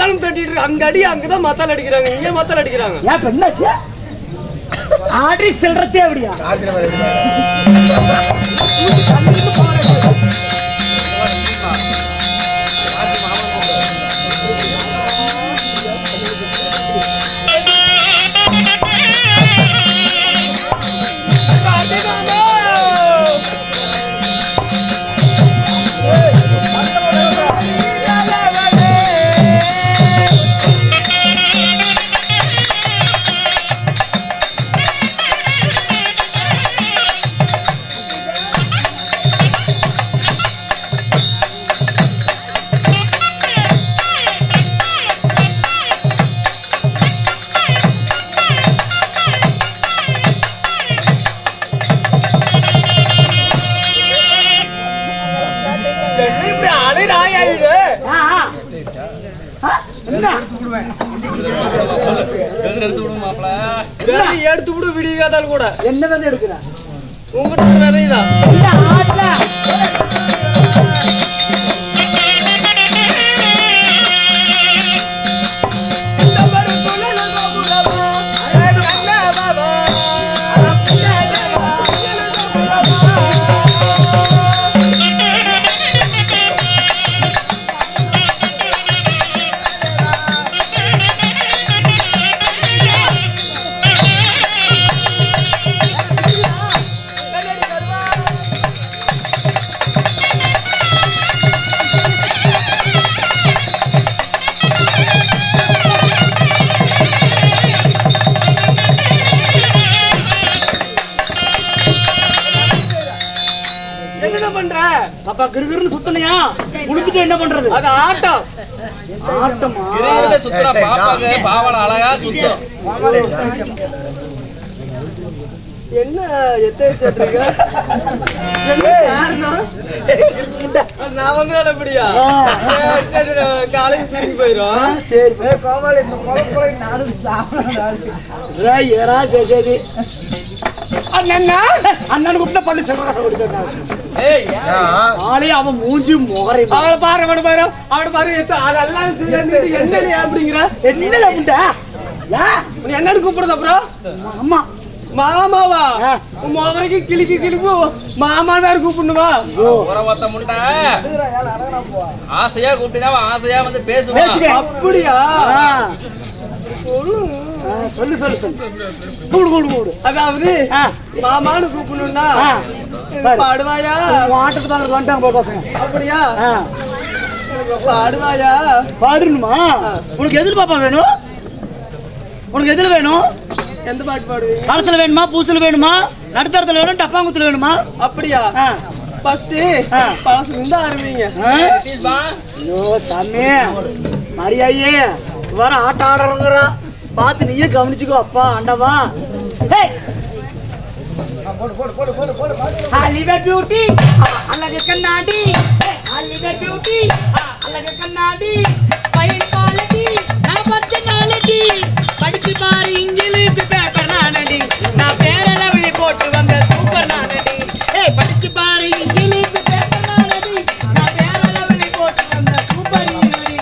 மத்தாளம் தட்டிட்டு அங்க அடி அங்கதான் மத்தாள் அடிக்கிறாங்க, இங்க மத்தாள் அடிக்கிறாங்க. ஏன் என்னாச்சு? ஆடி செல்றதே அப்படியா? எடுத்து விடு விடியாதால் கூட. என்ன வந்து எடுக்கிறா உங்ககிட்ட வேறையதான் அப்பா கிருகிருன்னு சுத்தனையா குளிச்சுட்டு என்ன பண்றது? அது ஆட்டம். ஆட்டமா? கிருகிருன்னு சுத்துற பாப்பாங்க பாவல அழகா சுத்தும். என்ன எத்தேட்றீங்க? நான் வந்து அப்படியா? சரி காலேஜ் சரி போயிரும். சரி கோபால இந்த முளப்புரை நானும் சாப்பிடுறேன். ஏரா சரி அண்ணா அண்ணன் கூப்பிட்ட பள்ளி சொல்றாங்க. ஏய் ஆளே அவன் மூஞ்சி மோகரை அவள பாரு அவன பாரு அவன பாரு அதெல்லாம் என்னடி அப்படிங்கற என்ன முண்டா நீ என்னன்னு கூப்பிடுற அப்புறம் அம்மா மாமாவா மோகரைக்கு கிளிக்கு கிளிக்கு மாமா தான் கூப்பிடணுமா ஒரவத்த முண்டா ஆசையா கூப்பிட்டா ஆசையா வந்து பேசுவான் அப்படியா சொல்லு சொல்லு கூடு அதாவது மாமான்னு கூப்பிடணும்னா பாடுவாயா ஆட்டத்துக்கு தான் வந்துட்டாங்க பசங்க அப்படியா பாடுவாயா பாடணுமா உனக்கு எதிர் பாப்பா வேணும் உனக்கு எதில் வேணும் எந்த பாட்டு பாடுவீங்க காலத்துல வேணுமா பூசல் வேணுமா நடுத்தரத்துல வேணும் டப்பாங்குத்துல வேணுமா அப்படியா ஃபர்ஸ்ட் பழசு இருந்து ஆரம்பிங்க ஐயோ சாமி மரியாயே வர ஆட்ட ஆடுறோங்கிறா பார்த்து நீயே கவனிச்சுக்கோ அப்பா ஆண்டவா பியூட்டி அழகு கண்ணாடி பியூட்டி அழகு கண்ணாடி படிச்சு பாரு இங்கிலீஷ் பேப்பர் நானடி நான் பேரல விழி போட்டு வந்த சூப்பர் நானடி படிச்சு பாரு இங்கிலீஷ் பேப்பர் நானடி நான் பேரல விழி போட்டு வந்த சூப்பர் நானடி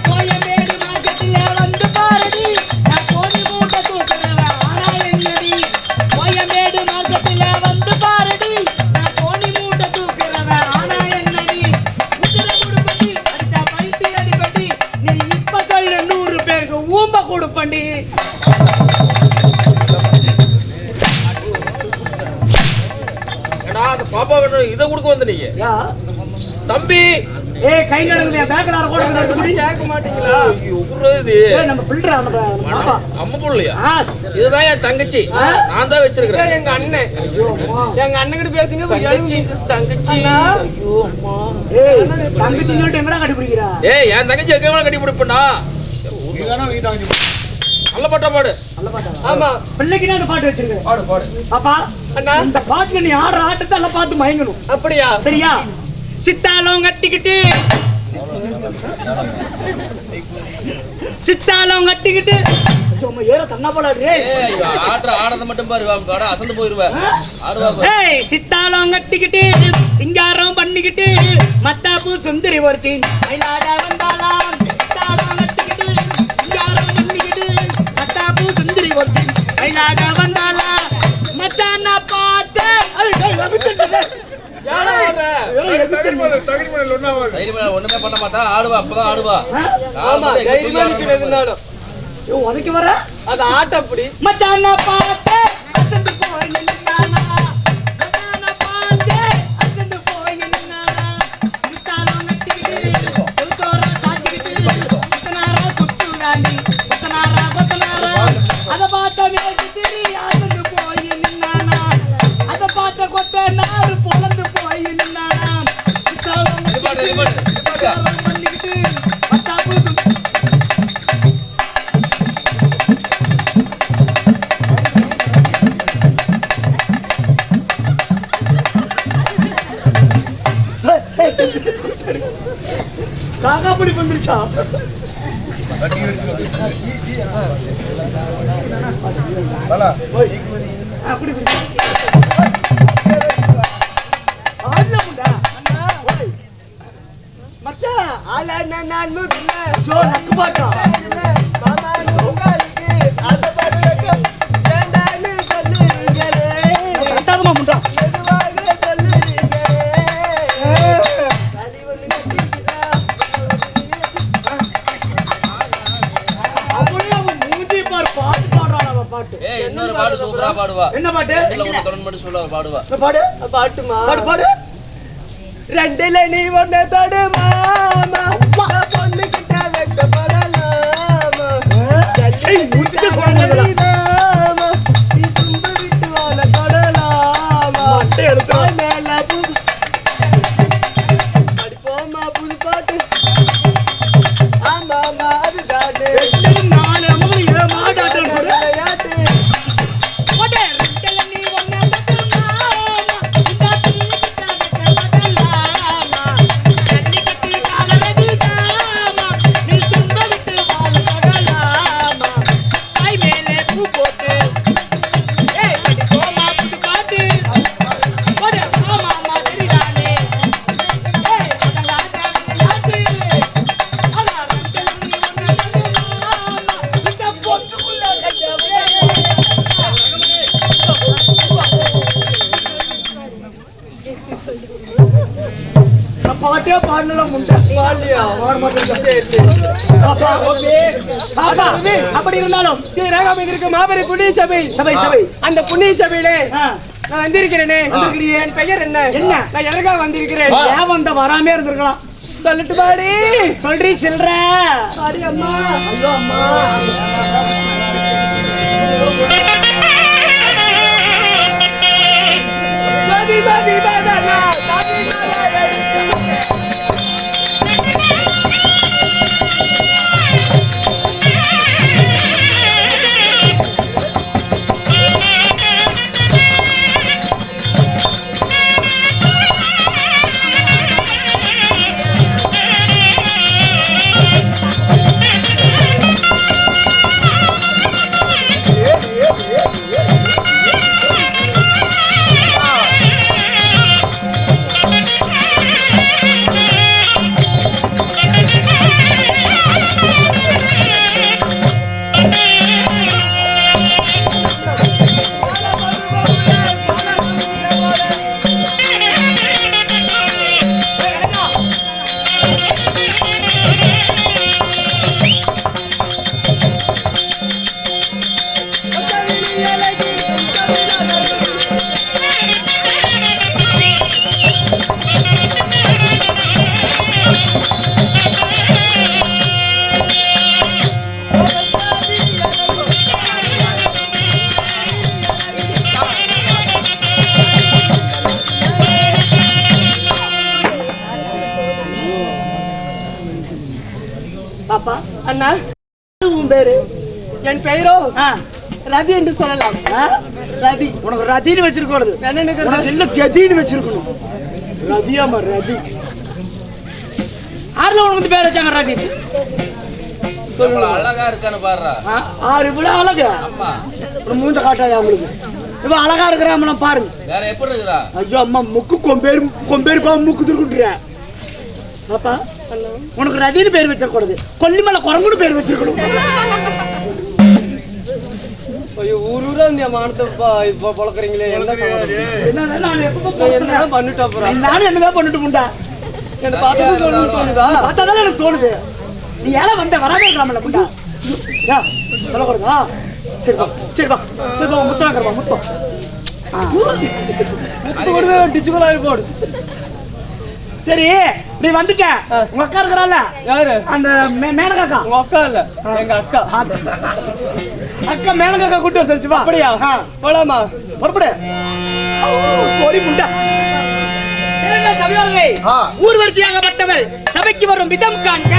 கோயம்பேடு மார்க்கெட்ல வந்து பாருடி நான் கோடி மூட்டை தூக்குறவன் ஆனா என்னடி கோயம்பேடு மார்க்கெட்ல வந்து பாருடி நான் கோடி மூட்டை தூக்குறவன் ஆனா என்னடி உதிர குடுப்படி அடிச்சா பைத்தி அடிப்படி நீ இப்ப சொல்ல 100 பேருக்கு ஊம்ப கொடுப்பண்டி பாப்பா இதை கொடுக்க வந்து நீங்க தம்பி கை நடக்குது பேக்கல கூட கேட்க மாட்டீங்களா நம்ம பிள்ளை அம்மா புள்ளையா இதுதான் என் தங்கச்சி நான் தான் வச்சிருக்கிறேன் எங்க அண்ணன் எங்க அண்ணன் கிட்ட பேசுங்க தங்கச்சி ஐயோ அம்மா தங்கச்சி எங்கடா கட்டிப்பிடிக்கிறா என் தங்கச்சி எங்க கட்டி பிடிப்பா நல்ல பாட்டா பாடு ஆமா பிள்ளைக்கு அந்த பாட்டு வச்சிருக்கேன் பாடு பாடு அப்பா அண்ணா இந்த பாட்டுல நீ ஆடுற ஆட்டத்தை எல்லாம் பார்த்து மயங்கணும் அப்படியா சரியா சித்தாலம் கட்டிக்கிட்டு சும்மா ஏற தன்னா போடாதே ஆடுறத மட்டும் பாரு அசந்து போயிருவேன் சித்தாலம் கட்டிக்கிட்டு சிங்காரம் பண்ணிக்கிட்டு மத்தாப்பு சுந்தரி ஒருத்தி மயிலாட வந்தாலாம் சித்தாலம் கட்டிக்கிட்டு தைரியமா ஒண்ணுமே பண்ண மாட்டா, ஆடுவா, அப்பதான் ஆடுவா. ஆமா தைரியமா நிக்கிறதுனாலும் உதைக்கு வர அது ஆட்ட அப்படி மச்சான பாத்தே அசந்து போய் நின்னானா மச்சான பாத்தே அசந்து போய் நின்னானா முத்தாரோ நட்டிக்கிட்டு தொல்தோர சாச்சிக்கிட்டு முத்தனாரா குச்சுலாண்டி முத்தனாரா அத பார்த்த மேகிட்டு அசந்து போய் நின்னானா அத பார்த்த கொத்த நாறு பொளந்து போய் நின்னானா முத்தாரோ நட்டிக்கிட்டு பண்ணிக்கிட்டு மத்தாப்பு காக்காப்படி வந்துருச்சா அப்படி மச்சா ஆளா நான் ஜோ நக்கு பாட்டா மாமா உங்களுக்கு அந்த பாட்டு வேண்டான்னு சொல்லுங்களே கட்டாதமா முண்டா எதுவாக சொல்லுங்களே தலி ஒண்ணு கட்டிக்கிட்டா அப்படியே அவன் மூஞ்சி பார் பாட்டு பாடுறான் அவன் பாட்டு ஏய், இன்னொரு பாடு சூப்பரா பாடுவா. என்ன பாட்டு இல்ல, உனக்கு தொடர்ந்து மட்டும் சொல்ல பாடுவா. பாடு பாட்டுமா பாடு பாடு ரெண்டுல நீ ஒண்ணு தொடு மாமா பொண்ணு கிட்ட வெக்கப்படலாமா நீ தும்ப விட்டு வாழ தொடலாமா மேல புது படிப்போமா புது பாட்டு ஆமாமா அது காட்டு நாலு அமர்ந்து இதை மாட்டாட்டம் விளையாட்டு ஓடே ரெண்டல நீ ஒண்ணே தட்டுமாமா இந்த தீக்கிட்ட ஜல்லிக்கட்டு காலரடி தாமா நீ தும்ப விட்டு வாழ தொடலாமா தாய் மேலே பூ போட்டு ஏய் படிப்போமா புது பாட்டு ஓடே மாமா மாதிரி தானே ஏய் அதங்காத விளையாட்டு ஆனா ரெண்டல நீ ஒண்ணே தட்டுமாமா இந்த பொட்டுக்குள்ள கட்டவே பாட்டே பாடல முண்டை பாடலையா பாட மாட்டேன் அப்படி இருந்தாலும் இருக்க மாபெரும் புண்ணிய சபை சபை சபை அந்த புண்ணிய சபையிலே நான் வந்திருக்கிறேனே என் பெயர் என்ன என்ன நான் எதற்காக வந்திருக்கிறேன் ஏன் வந்த வராமே இருந்திருக்கலாம் சொல்லிட்டு பாடி சொல்றீ சில்ற பாடி அம்மா ஐயோ அம்மா பாதி பாதி பாதனா பாதி பாப்பா அண்ணா உன் பேரு என் பெயரோ ரதி என்று சொல்லலாம் ரதி உனக்கு ரதின்னு வச்சிருக்கோது என்ன கதின்னு வச்சிருக்கணும் ரதியாமா ரதி ஆறுல உனக்கு பேர் வச்சாங்க ரதி அழகா இருக்கான்னு பாடுறா. ஆறு இவ்வளவு அழகு மூஞ்ச காட்டாது அவங்களுக்கு இவ அழகா இருக்கிறாம பாருங்க வேற எப்படி இருக்கிறா? ஐயோ அம்மா முக்கு கொம்பேரு மூக்கு திருக்குன்ற பாப்பா உனக்கு ரதின்னு பேர் வச்சிருக்கூடாது கொல்லிமலை குரங்குன்னு பேர் வச்சிருக்கணும் ஐயோ ஊரூரா இந்த மானத்தை பொழக்கிறீங்களே என்ன பண்ணிட்டு நானும் என்னதான் பண்ணிட்டு முண்டா என்ன பார்த்தா தோணுதா? பார்த்தாதான் எனக்கு தோணுது. நீ ஏழை வந்த வராமே இருக்கலாம்ல புண்டா. சொல்லக்கூடாதா? சரிப்பா சரிப்பா சரிப்பா முத்தாங்கிறப்பா முத்தம். முத்து கொடுவே டிச்சுக்குள்ள போடு. சரி நீ வந்துட்ட. உங்க அக்கா இருக்கிறாள் யாரு? அந்த மேனகாக்கா. உங்க அக்கா இல்ல எங்க அக்கா. அக்கா மேனகாக்கா கூட்டு வர சொல்லுச்சுப்பா. அப்படியா? போலாமா? புறப்படு. போடி புண்டா. சபையோர்களே, ஊர்வரிசையாகப்பட்டவள் சபைக்கு வரும் விதம் காண்க.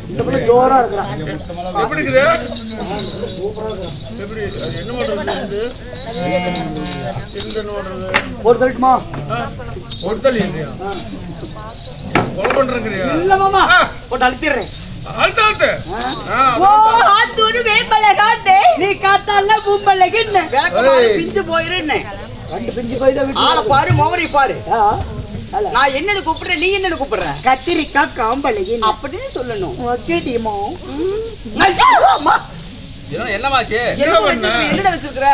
இந்த பிள்ளை ஜோரா இருக்கிறான். எப்படி இருக்குது? எப்படி என்ன பண்றது? ஒரு சொல்லட்டுமா? ஒரு தள்ளி இல்லையா? கொலை பண்றேங்கறியா? இல்ல மாமா, போட்டு அழுத்திடுறேன். அழுத்து. ஓ ஆத்தூரு வேப்பல காட்டே நீ காத்தால பூம்பல்லைக்கு பிஞ்சு போயிருன்னு ரெண்டு பிஞ்சு போய் தான் ஆளை பாரு மோகரி பாரு விட்டு நான் என்னன்னு கூப்பிடுறேன் நீ என்னன்னு கூப்பிடுற கத்திரிக்காய் காம்பல்லைக்கு அப்படின்னு சொல்லணும் ஓகேடிமோ. என்னமாச்சு? என்னடா வச்சிருக்கிற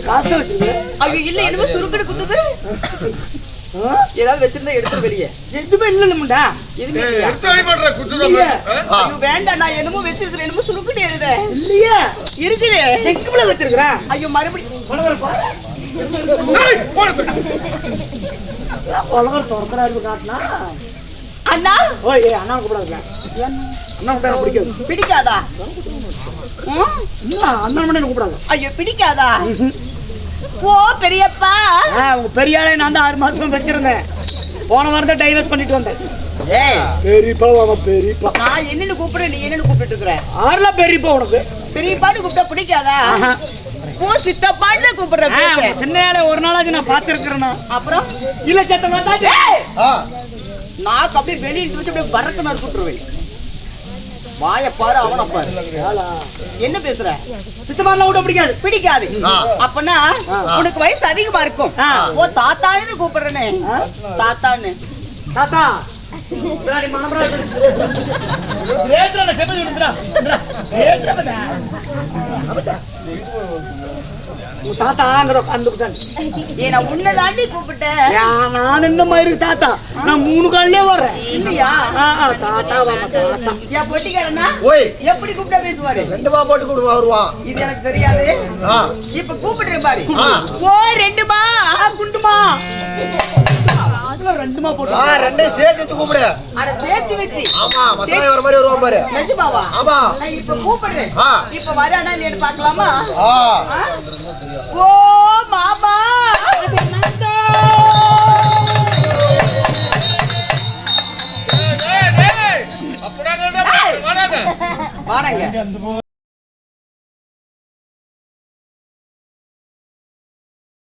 காசு வச்சிருக்கேன். அவங்க இல்ல என்னமோ சுருக்கடு குத்துது ஏதாவது வச்சிருந்தா எடுத்து வெளியே எதுவுமே இல்லைன்னுடா. எதுவுமே இல்லையா? எடுத்து வழிபடுற குத்துதான். ஐயோ வேண்டாம் நான் என்னமோ வச்சிருக்கிறேன் என்னமோ சுருக்கடு எழுத இல்லையே இருக்குது எக்குள்ள வச்சிருக்கிறேன். ஐயோ மறுபடியும் உலகம் துறக்கிறாரு காட்டினா. அண்ணா ஓய் அண்ணா கூப்பிடாது. அண்ணா கூப்பிட பிடிக்காது. பிடிக்காதா அண்ணா மட்டும் கூப்பிடாது. ஐயோ பிடிக்காதா ஓ பெரியப்பா உங்க பெரிய ஆளே நான் தான் 6 மாசம் வச்சிருந்தேன். போன வாரம் தான் டைவர்ஸ் பண்ணிட்டு வந்தேன். ஏய் பெரியப்பா அவன் பெரியப்பா. நான் என்னன்னு கூப்பிடுறேன் நீ என்னன்னு கூப்பிட்டு இருக்கிற ஆறுல பெரியப்பா உனக்கு. பெரியப்பான்னு கூப்பிட்டா பிடிக்காதா ஓ சித்தப்பான்னு கூப்பிடுறேன் சின்ன ஆளை ஒரு நாளாச்சு நான் பார்த்திருக்கிறேன்னா. அப்புறம் இல்ல சத்தம் வந்தாச்சு. நான் அப்படியே வெளியே வச்சு அப்படியே பறக்க நான் கூப்பிட்டுருவேன் வாய பாரு அவனை பாரு என்ன பேசுற சித்தமாரிலாம் விட பிடிக்காது. பிடிக்காது அப்பனா உனக்கு வயசு அதிகமா இருக்கும் ஓ தாத்தான்னு கூப்பிடுறேனே தாத்தான்னு தாத்தா பின்னாடி மனமரா ரேட்ல செப்பல் விடுறா. தாத்தா அந்த ஏன்னா உன்னை தாண்டி கூப்பிட்டேன் நான் என்ன மாதிரி தாத்தா நான் 3 கால்லே வர்றேன். இல்லையா தாத்தா தாத்தா என் பொட்டிக்காரனா எப்படி கூப்பிட்டா பேசுவாரு 2 பா போட்டு கூடுவா வருவான். இது எனக்கு தெரியாது இப்ப கூப்பிடுறேன் பாரு ஓ 2 மா குண்டுமா அதுல 2 மா போட்டு 2 சேர்த்து வச்சு கூப்பிடு. அட சேர்த்து வச்சு ஆமா மசாலா வர மாதிரி வருவான் பாரு. நிஜமாவா ஆமா நான் இப்ப கூப்பிடுறேன் ஆ. இப்ப வரானா இல்லையான்னு பார்க்கலாமா ஆ ஓ மாமா அப்படியே வாடங்க